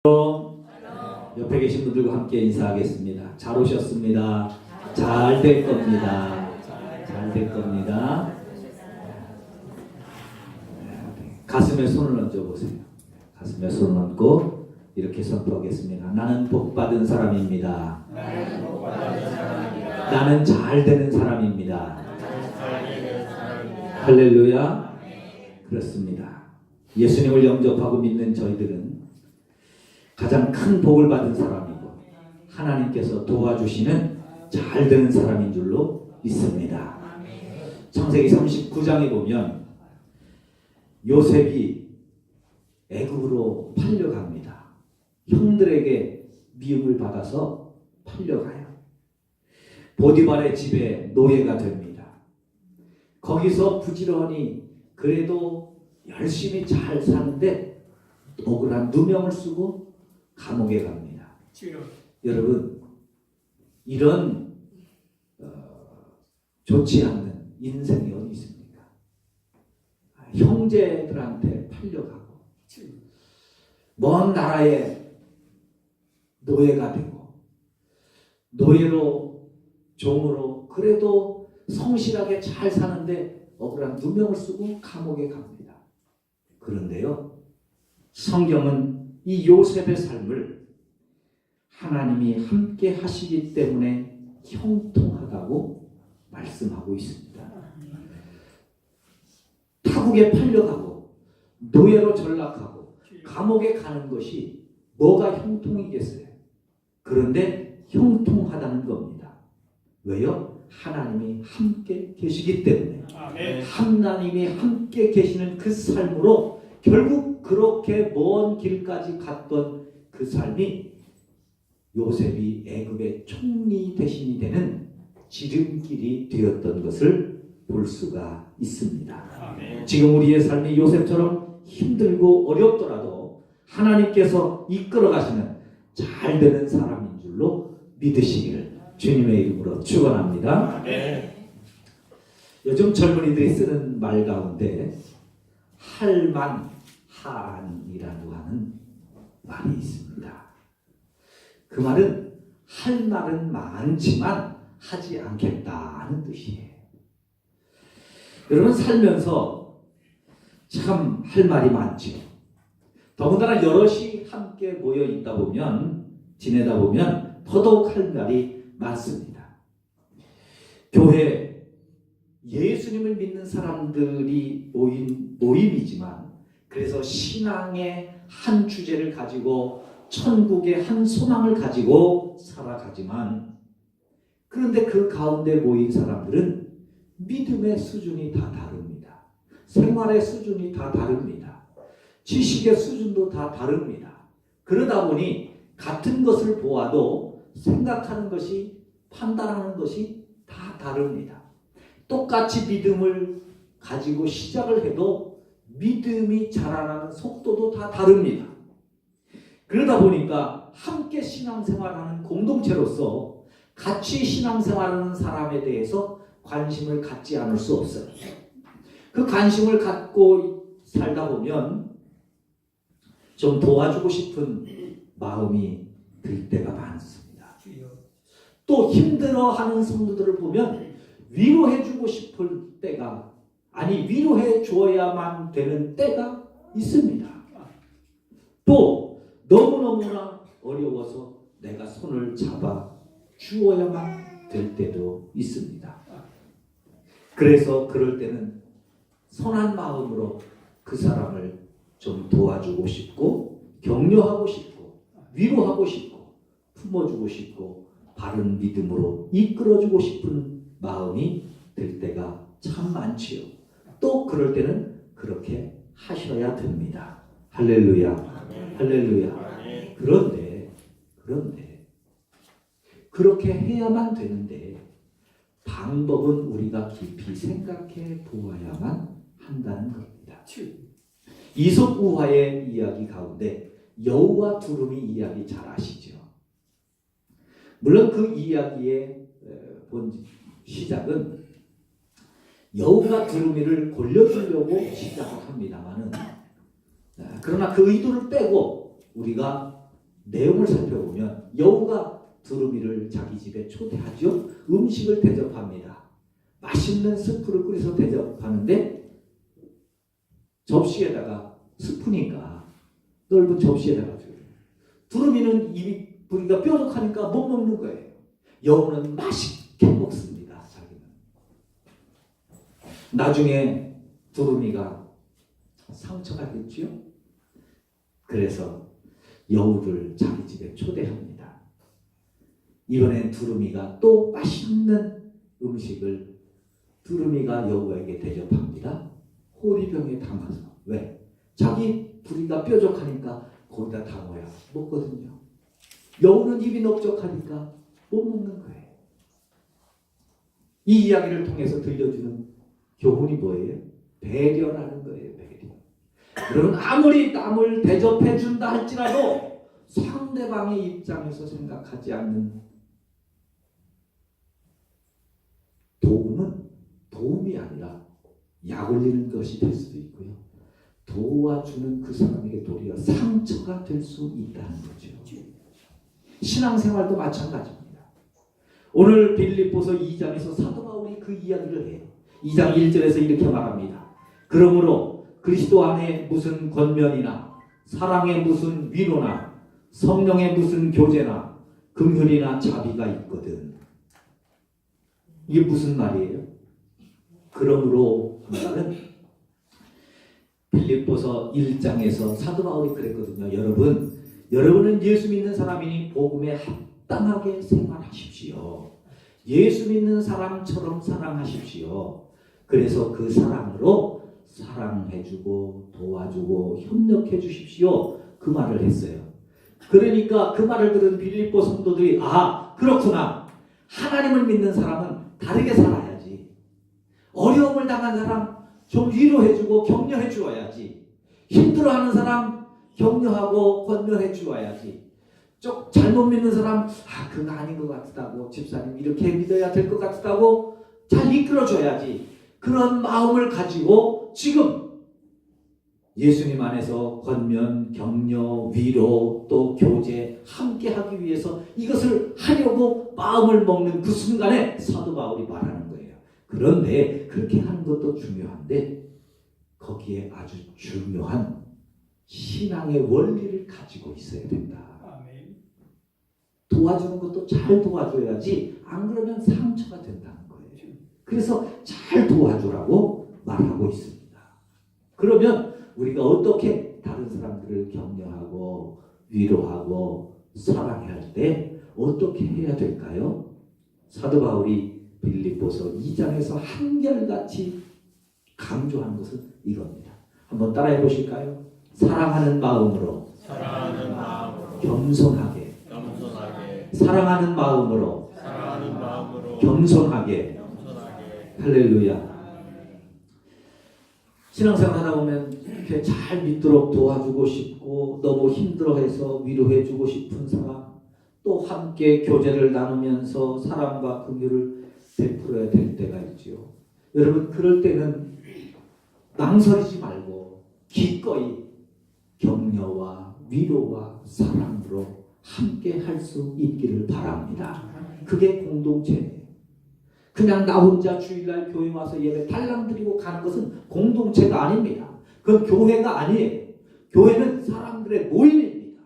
옆에 계신 분들과 함께 인사하겠습니다. 잘 오셨습니다. 잘 될 겁니다. 잘 될 겁니다. 가슴에 손을 얹어보세요. 가슴에 손을 얹고 이렇게 선포하겠습니다. 나는 복받은 사람입니다. 나는 잘 되는 사람입니다. 할렐루야. 그렇습니다. 예수님을 영접하고 믿는 저희들은 가장 큰 복을 받은 사람이고 하나님께서 도와주시는 잘 되는 사람인 줄로 믿습니다. 창세기 39장에 보면 요셉이 애굽으로 팔려갑니다. 형들에게 미움을 받아서 팔려가요. 보디발의 집에 노예가 됩니다. 거기서 부지런히 그래도 열심히 잘 사는데 억울한 누명을 쓰고 감옥에 갑니다. 여러분, 이런 좋지 않는 인생이 어디 있습니까? 형제들한테 팔려가고 먼 나라에 노예가 되고 노예로 종으로 그래도 성실하게 잘 사는데 억울한 누명을 쓰고 감옥에 갑니다. 그런데요, 성경은 이 요셉의 삶을 하나님이 함께 하시기 때문에 형통하다고 말씀하고 있습니다. 타국에 팔려가고 노예로 전락하고 감옥에 가는 것이 뭐가 형통이겠어요? 그런데 형통하다는 겁니다. 왜요? 하나님이 함께 계시기 때문에. 하나님이 함께 계시는 그 삶으로 결국 그렇게 먼 길까지 갔던 그 삶이 요셉이 애굽의 총리 대신이 되는 지름길이 되었던 것을 볼 수가 있습니다. 지금 우리의 삶이 요셉처럼 힘들고 어렵더라도 하나님께서 이끌어 가시는 잘 되는 사람인 줄로 믿으시기를 주님의 이름으로 축원합니다. 요즘 젊은이들이 쓰는 말 가운데 할만한이라고 하는 말이 있습니다. 그 말은 할 말은 많지만 하지 않겠다는 뜻이에요. 여러분, 살면서 참 할 말이 많죠. 더군다나 여럿이 함께 모여 있다 보면 지내다 보면 더더욱 할 말이 많습니다. 교회 예수님을 믿는 사람들이 모인 모임이지만 그래서 신앙의 한 주제를 가지고 천국의 한 소망을 가지고 살아가지만 그런데 그 가운데 모인 사람들은 믿음의 수준이 다 다릅니다. 생활의 수준이 다 다릅니다. 지식의 수준도 다 다릅니다. 그러다 보니 같은 것을 보아도 생각하는 것이 판단하는 것이 다 다릅니다. 똑같이 믿음을 가지고 시작을 해도 믿음이 자라나는 속도도 다 다릅니다. 그러다 보니까 함께 신앙생활하는 공동체로서 같이 신앙생활하는 사람에 대해서 관심을 갖지 않을 수 없어요. 그 관심을 갖고 살다 보면 좀 도와주고 싶은 마음이 들 때가 많습니다. 또 힘들어하는 성도들을 보면 위로해주고 싶을 때가 위로해 주어야만 되는 때가 있습니다. 또 너무너무나 어려워서 내가 손을 잡아 주어야만 될 때도 있습니다. 그래서 그럴 때는 선한 마음으로 그 사람을 좀 도와주고 싶고 격려하고 싶고 위로하고 싶고 품어주고 싶고 바른 믿음으로 이끌어주고 싶은 마음이 들 때가 참 많지요. 또 그럴 때는 그렇게 하셔야 됩니다. 할렐루야. 할렐루야. 그런데 그렇게 해야만 되는데 방법은 우리가 깊이 생각해 보아야만 한다는 겁니다. 이솝 우화의 이야기 가운데 여우와 두루미 이야기 잘 아시죠? 물론 그 이야기의 시작은 여우가 두루미를 골려주려고 시작을 합니다만은 그러나 그 의도를 빼고 우리가 내용을 살펴보면 여우가 두루미를 자기 집에 초대하죠. 음식을 대접합니다. 맛있는 스프를 끓여서 대접하는데 접시에다가 스프니까 넓은 접시에다가 줘요. 두루미는 입이 부리가 뾰족하니까 못 먹는 거예요. 여우는 맛있게 먹습니다. 자기는. 나중에 두루미가 상처가 됐지요. 그래서 여우를 자기 집에 초대합니다. 이번엔 두루미가 또 맛있는 음식을 두루미가 여우에게 대접합니다. 호리병에 담아서. 왜? 자기 부리가 뾰족하니까 거기다 담아야 먹거든요. 여우는 입이 넓적하니까 못 먹는 거예요. 이 이야기를 통해서 들려주는 교훈이 뭐예요? 배려라는 거예요. 배려. 여러분 아무리 남을 대접해 준다 할지라도 상대방의 입장에서 생각하지 않는 도움은 도움이 아니라 약 올리는 것이 될 수도 있고요. 도와주는 그 사람에게 도리어 상처가 될 수 있다는 거죠. 신앙생활도 마찬가지입니다. 오늘 빌립보서 2장에서 사도 바울이 그 이야기를 해요. 2장 1절에서 이렇게 말합니다. 그러므로 그리스도 안에 무슨 권면이나 사랑에 무슨 위로나 성령의 무슨 교제나 긍휼이나 자비가 있거든. 이게 무슨 말이에요? 그러므로 하면은 빌립보서 1장에서 사도 바울이 그랬거든요. 여러분은 예수 믿는 사람이니 복음에 합당하게 생활하십시오. 예수 믿는 사람처럼 사랑하십시오. 그래서 그 사랑으로 사랑해주고 도와주고 협력해 주십시오. 그 말을 했어요. 그러니까 그 말을 들은 빌립보 성도들이 그렇구나. 하나님을 믿는 사람은 다르게 살아야지. 어려움을 당한 사람 좀 위로해주고 격려해 주어야지. 힘들어하는 사람 격려하고 권면해 주어야지. 잘못 믿는 사람 그거 아닌 것 같다고 집사님 이렇게 믿어야 될 것 같다고 잘 이끌어줘야지. 그런 마음을 가지고 지금 예수님 안에서 권면, 격려, 위로 또 교제 함께 하기 위해서 이것을 하려고 마음을 먹는 그 순간에 사도 바울이 말하는 거예요. 그런데 그렇게 하는 것도 중요한데 거기에 아주 중요한 신앙의 원리를 가지고 있어야 된다. 도와주는 것도 잘 도와줘야지 안 그러면 상처가 된다는 거예요. 그래서 잘 도와주라고 말하고 있습니다. 그러면 우리가 어떻게 다른 사람들을 격려하고 위로하고 사랑해야 할 때 어떻게 해야 될까요? 사도 바울이 빌립보서 2장에서 한결같이 강조하는 것은 이겁니다. 한번 따라해 보실까요? 사랑하는 마음으로 겸손하게 사랑하는 마음으로 겸손하게 할렐루야. 신앙생활 하다 보면 이렇게 잘 믿도록 도와주고 싶고 너무 힘들어해서 위로해주고 싶은 사람 또 함께 교제를 나누면서 사랑과 긍휼을 베풀어야 될 때가 있지요. 여러분 그럴 때는 망설이지 말고 기꺼이 격려와 위로와 사랑으로 함께 할 수 있기를 바랍니다. 그게 공동체예요. 그냥 나 혼자 주일날 교회 와서 예배 달랑 드리고 가는 것은 공동체가 아닙니다. 그건 교회가 아니에요. 교회는 사람들의 모임입니다.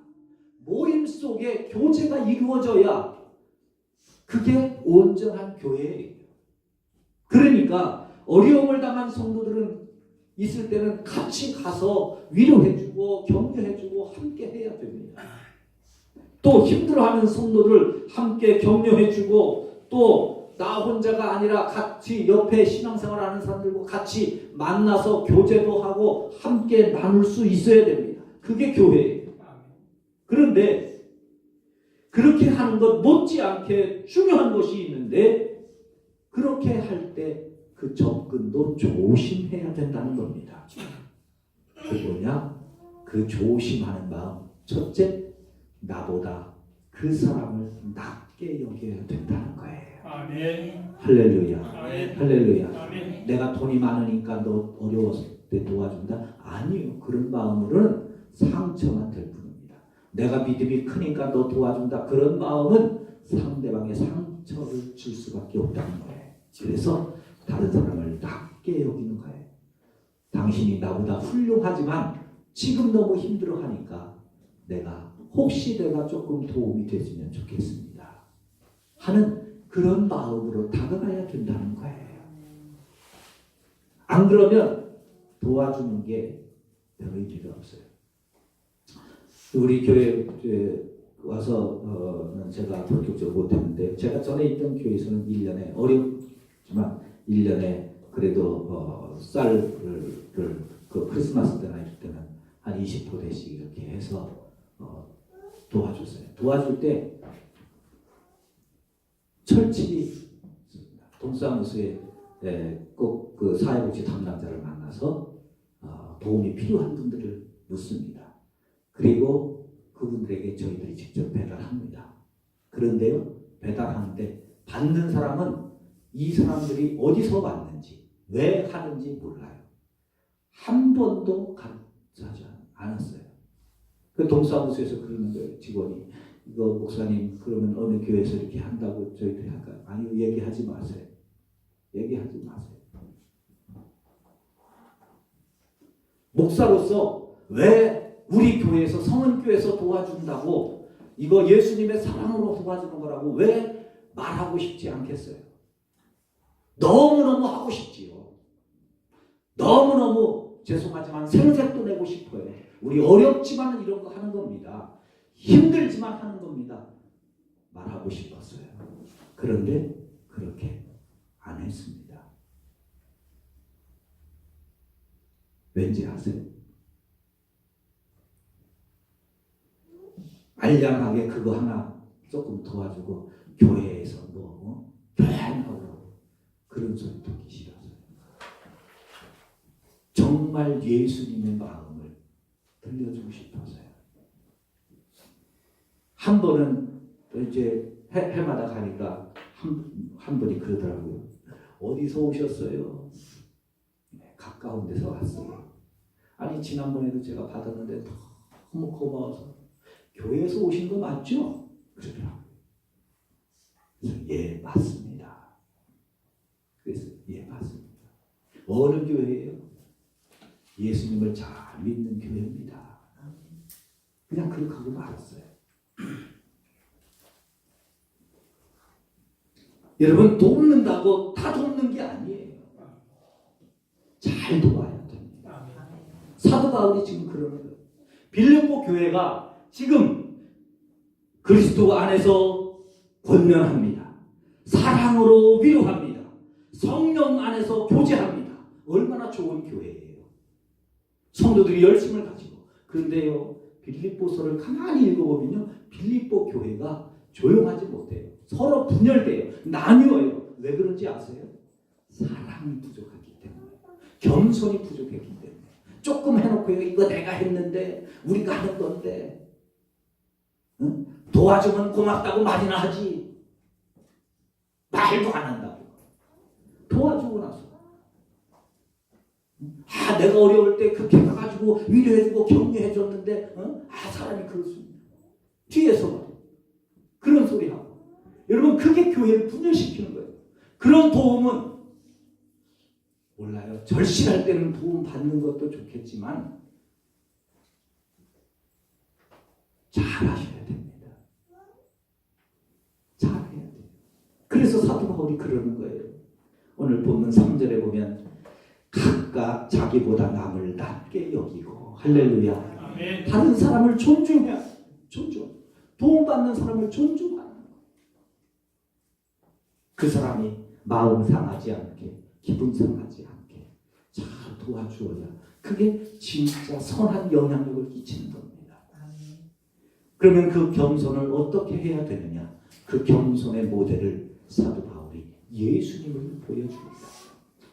모임 속에 교제가 이루어져야 그게 온전한 교회예요. 그러니까 어려움을 당한 성도들은 있을 때는 같이 가서 위로해주고 격려해주고 함께 해야 됩니다. 또 힘들어하는 성도들 함께 격려해주고 또 나 혼자가 아니라 같이 옆에 신앙생활하는 사람들과 같이 만나서 교제도 하고 함께 나눌 수 있어야 됩니다. 그게 교회예요. 그런데 그렇게 하는 것 못지않게 중요한 것이 있는데 그렇게 할 때 그 접근도 조심해야 된다는 겁니다. 그 뭐냐? 그 조심하는 마음. 첫째, 나보다 그 사람을 낮게 여겨야 된다는 거예요. 아멘. 할렐루야. 아멘. 할렐루야. 아멘. 내가 돈이 많으니까 너 어려웠을 때 도와준다? 아니요. 그런 마음으로는 상처만 될 뿐입니다. 내가 믿음이 크니까 너 도와준다. 그런 마음은 상대방의 상처를 줄 수밖에 없다는 거예요. 그래서 다른 사람을 낮게 여기는 거예요. 당신이 나보다 훌륭하지만 지금 너무 힘들어하니까 혹시 내가 조금 도움이 됐으면 좋겠습니다 하는 그런 마음으로 다가가야 된다는 거예요. 안 그러면 도와주는 게 별 의미가 없어요. 우리 교회에 와서는 제가 본격적으로 못했는데, 제가 전에 있던 교회에서는 1년에 어렵지만 1년에 그래도 쌀을 그 크리스마스 때나 이럴 때는 한 20포대씩 이렇게 해서 도와줬어요. 도와줄 때 철칙이 있습니다. 동사무소에 꼭 그 사회복지 담당자를 만나서 도움이 필요한 분들을 묻습니다. 그리고 그분들에게 저희들이 직접 배달합니다. 그런데요, 배달하는데 받는 사람은 이 사람들이 어디서 왔는지, 왜 하는지 몰라요. 한 번도 가르치지 않았어요. 그 동사무소에서 그러는 거예요. 직원이, 이거 목사님 그러면 어느 교회에서 이렇게 한다고 저희들이 할까요? 아니요, 얘기하지 마세요. 얘기하지 마세요. 목사로서 왜 우리 교회에서, 성은교회에서 도와준다고, 이거 예수님의 사랑으로 도와주는 거라고 왜 말하고 싶지 않겠어요? 너무너무 하고 싶지요. 너무너무 죄송하지만 생색도 내고 싶어요. 우리 어렵지만 이런 거 하는 겁니다. 힘들지만 하는 겁니다. 말하고 싶었어요. 그런데 그렇게 안 했습니다. 왠지 아세요? 알량하게 그거 하나 조금 도와주고 교회에서 교회하고 그런 소리 듣기 싫어서요. 정말 예수님의 마음을 들려주고 싶어서요. 한 번은 이제 해마다 가니까 한 분이 그러더라고요. 어디서 오셨어요? 네, 가까운 데서 왔어요. 아니 지난번에도 제가 받았는데 너무 고마워서 교회에서 오신 거 맞죠? 그러더라고요. 그래서 예, 맞습니다. 그래서 예, 맞습니다. 어느 교회예요? 예수님을 잘 믿는 교회입니다. 그냥 그렇게 하고 말았어요. 여러분, 돕는다고 다 돕는 게 아니에요. 잘 도와야 됩니다. 사도 바울이 지금 그러는 거예요. 빌립보 교회가 지금 그리스도 안에서 권면합니다. 사랑으로 위로합니다. 성령 안에서 교제합니다. 얼마나 좋은 교회예요. 성도들이 열심을 가지고. 그런데요, 빌립보서를 가만히 읽어보면요, 빌립보 교회가 조용하지 못해요. 서로 분열돼요. 나뉘어요. 왜 그런지 아세요? 사랑이 부족하기 때문에. 겸손이 부족했기 때문에. 조금 해놓고요, 이거 내가 했는데, 우리가 하는 건데, 응? 도와주면 고맙다고 말이나 하지. 말도 안 한다고. 도와주고 나서. 내가 어려울 때 그렇게 가가지고 위로해주고 격려해줬는데, 사람이 그럴 수 있냐. 뒤에서 말이야. 그런 소리 하고. 여러분, 그게 교회를 분열시키는 거예요. 그런 도움은 몰라요. 절실할 때는 도움 받는 것도 좋겠지만 잘 하셔야 됩니다. 잘 해야 돼요. 그래서 사도 바울이 그러는 거예요. 오늘 본문 3절에 보면 각각 자기보다 남을 낮게 여기고, 할렐루야. 아멘. 다른 사람을 존중해야, 도움받는 사람을 존중하는 거. 그 사람이 마음 상하지 않게, 기분 상하지 않게 잘 도와주어야 그게 진짜 선한 영향력을 끼치는 겁니다. 그러면 그 겸손을 어떻게 해야 되느냐? 그 겸손의 모델을 사도 바울이 예수님을 보여줍니다.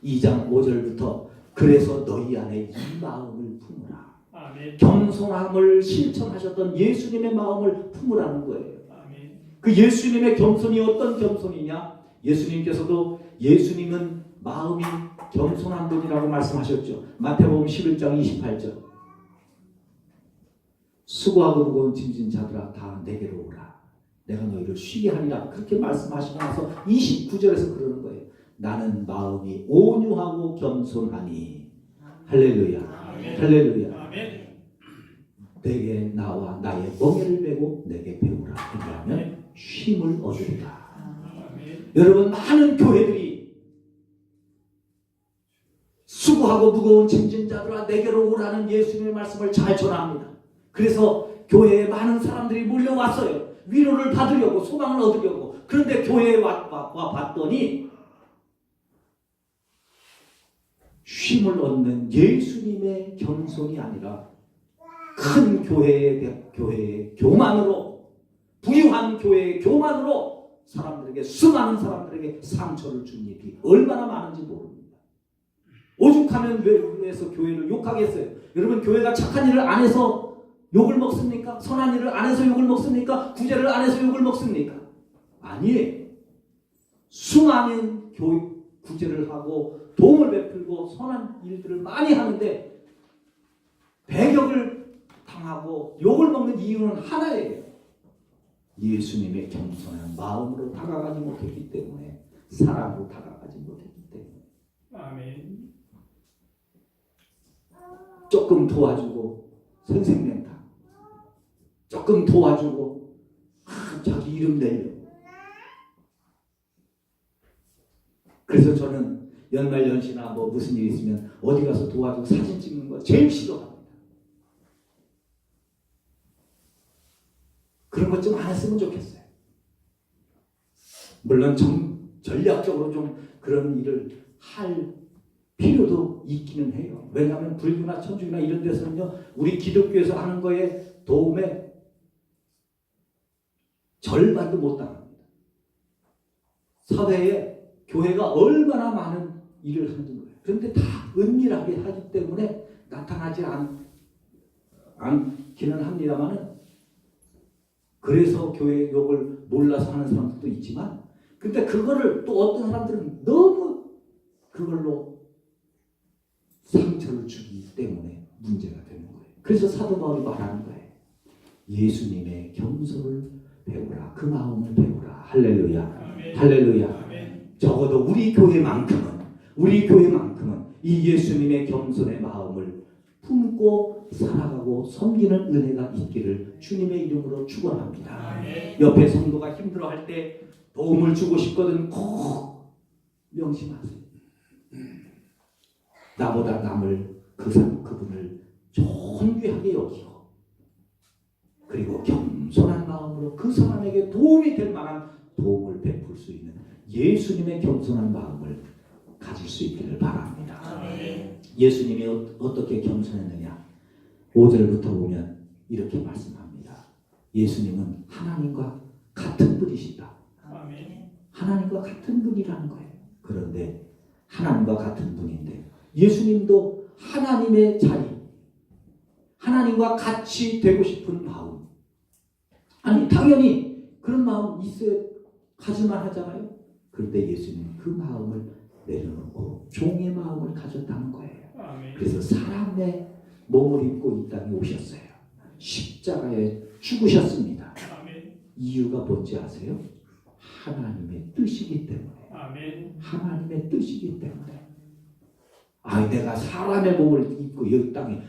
2장 5절부터 그래서 너희 안에 이 마음을 품으라. 아멘. 겸손함을 실천하셨던 예수님의 마음을 품으라는 거예요. 아멘. 그 예수님의 겸손이 어떤 겸손이냐? 예수님께서도 예수님은 마음이 겸손한 분이라고 말씀하셨죠. 마태복음 11장 28절. 수고하고 무거운 짐진 자들아 다 내게로 오라. 내가 너희를 쉬게 하리라. 그렇게 말씀하시고 나서 29절에서 그러는 거예요. 나는 마음이 온유하고 겸손하니. 할렐루야. 할렐루야. 내게 나와 나의 멍에를 메고 내게 배우라. 그러면 쉼을 얻으리라. 여러분, 많은 교회들이 수고하고 무거운 짐진 자들아 내게로 오라는 예수님의 말씀을 잘 전합니다. 그래서 교회에 많은 사람들이 몰려왔어요. 위로를 받으려고, 소망을 얻으려고. 그런데 교회에 와 봤더니 쉼을 얻는 예수님의 겸손이 아니라 큰 교회의 교만으로, 부유한 교회의 교만으로 사람들에게, 수많은 사람들에게 상처를 준 일이 얼마나 많은지 모릅니다. 오죽하면 왜에서 교회를 욕하겠어요? 여러분, 교회가 착한 일을 안 해서 욕을 먹습니까? 선한 일을 안 해서 욕을 먹습니까? 구제를 안 해서 욕을 먹습니까? 아니에요. 수많은 구제를 하고 도움을 베풀고 선한 일들을 많이 하는데 배격을 당하고 욕을 먹는 이유는 하나예요. 예수님의 겸손한 마음으로 다가가지 못했기 때문에, 사랑으로 다가가지 못했기 때문에. 아멘. 조금 도와주고 선생님다, 조금 도와주고 자기 이름 내려고. 그래서 저는 연말 연시나 뭐 무슨 일 있으면 어디 가서 도와주고 사진 찍는 거 제일 싫어합니다. 그런 것 좀 안 했으면 좋겠어요. 물론 전략적으로 좀 그런 일을 할 필요도 있기는 해요. 왜냐하면 불교나 천주교나 이런 데서는요, 우리 기독교에서 하는 거에 도움에 절반도 못 당합니다. 사회에 교회가 얼마나 많은 일을 하는 거예요. 그런데 다 은밀하게 하기 때문에 나타나지 않기는 합니다만은, 그래서 교회 욕을 몰라서 하는 사람들도 있지만, 근데 그거를 또 어떤 사람들은 너무 그걸로 상처를 주기 때문에 문제가 되는 거예요. 그래서 사도 바울이 말하는 거예요. 예수님의 겸손을 배우라. 그 마음을 배우라. 할렐루야. 아멘. 할렐루야. 아멘. 적어도 우리 교회만큼은 이 예수님의 겸손의 마음을 품고 살아가고 섬기는 은혜가 있기를 주님의 이름으로 축원합니다. 아멘. 옆에 성도가 힘들어할 때 도움을 주고 싶거든 꼭 명심하세요. 나보다 남을 그분을 존귀하게 여기고, 그리고 겸손한 마음으로 그 사람에게 도움이 될 만한 도움을 베풀 수 있는 예수님의 겸손한 마음을 가질 수 있기를 바랍니다. 아멘. 예수님이 어떻게 겸손했느냐? 5절부터 보면 이렇게 말씀합니다. 예수님은 하나님과 같은 분이시다. 아멘. 하나님과 같은 분이라는 거예요. 그런데 하나님과 같은 분인데 예수님도 하나님의 자리, 하나님과 같이 되고 싶은 마음, 아니 당연히 그런 마음 있어야 가질만 하잖아요. 그런데 예수님은 그 마음을 내려놓고 종의 마음을 가졌다는 거예요. 아멘. 그래서 사람의 몸을 입고 이 땅에 오셨어요. 십자가에 죽으셨습니다. 아멘. 이유가 뭔지 아세요? 하나님의 뜻이기 때문에. 아멘. 하나님의 뜻이기 때문에. 내가 사람의 몸을 입고 이 땅에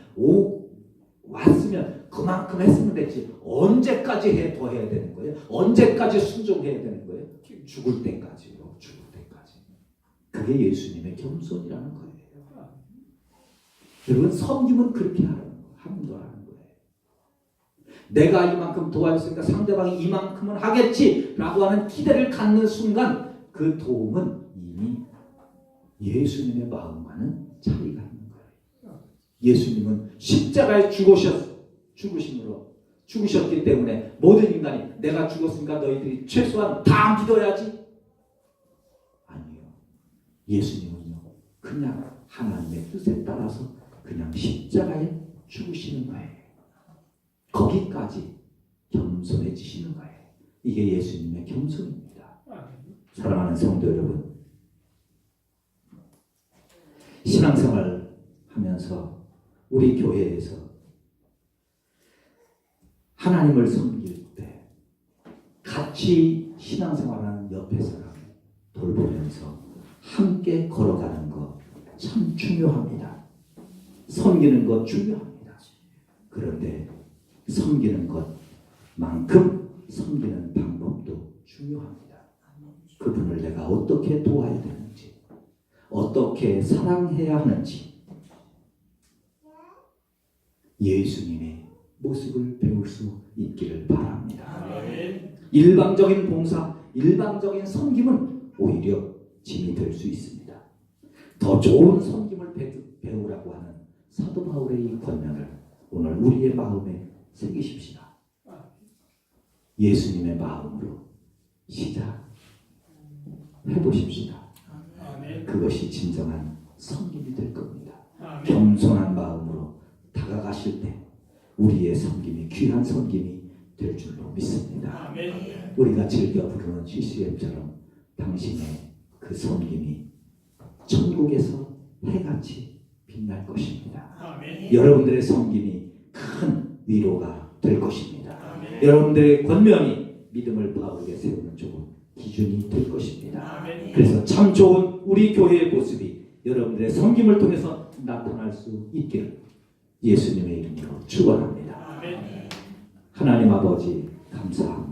왔으면 그만큼 했으면 됐지. 언제까지 더 해야 되는 거예요? 언제까지 순종해야 되는 거예요? 죽을 때까지요. 죽을 때까지. 그게 예수님의 겸손이라는 거예요. 여러분, 섬김은 그렇게 하는 거라는 거예요. 내가 이만큼 도와줬으니까 상대방이 이만큼은 하겠지라고 하는 기대를 갖는 순간 그 도움은 이미 예수님의 마음과는 차이가 있는 거예요. 예수님은 십자가에 죽으셨기 때문에 모든 인간이 내가 죽었으니까 너희들이 최소한 다 믿어야지. 아니요. 예수님은요, 그냥 하나님의 뜻에 따라서 그냥 십자가에 죽으시는 거예요. 거기까지 겸손해지시는 거예요. 이게 예수님의 겸손입니다. 사랑하는 성도 여러분, 신앙생활 하면서 우리 교회에서 하나님을 섬길 때 같이 신앙생활하는 옆에 사람 돌보면서 함께 걸어가는 것 참 중요합니다. 섬기는 것 중요합니다. 그런데 섬기는 것만큼 섬기는 방법도 중요합니다. 그분을 내가 어떻게 도와야 되는지, 어떻게 사랑해야 하는지 예수님의 모습을 배울 수 있기를 바랍니다. 아멘. 일방적인 봉사, 일방적인 섬김은 오히려 짐이 될 수 있습니다. 더 좋은 섬김을 배우라고 하는 사도 바울의 이 권면을 오늘 우리의 마음에 새기십시다. 예수님의 마음으로 시작해보십시다. 아멘. 그것이 진정한 섬김이 될 겁니다. 아멘. 겸손한 마음으로 다가가실 때 우리의 섬김이 귀한 섬김이 될 줄로 믿습니다. 아멘. 우리가 즐겨 부르는 CCM처럼 당신의 그 섬김이 천국에서 해같이 빛날 것입니다. 아멘. 여러분들의 섬김이 큰 위로가 될 것입니다. 아멘. 여러분들의 권면이 믿음을 바르게 세우는 좋은 기준이 될 것입니다. 아멘. 그래서 참 좋은 우리 교회의 모습이 여러분들의 섬김을 통해서 나타날 수 있기를 예수님의 이름으로 축원합니다. 아멘. 하나님 아버지 감사합니다.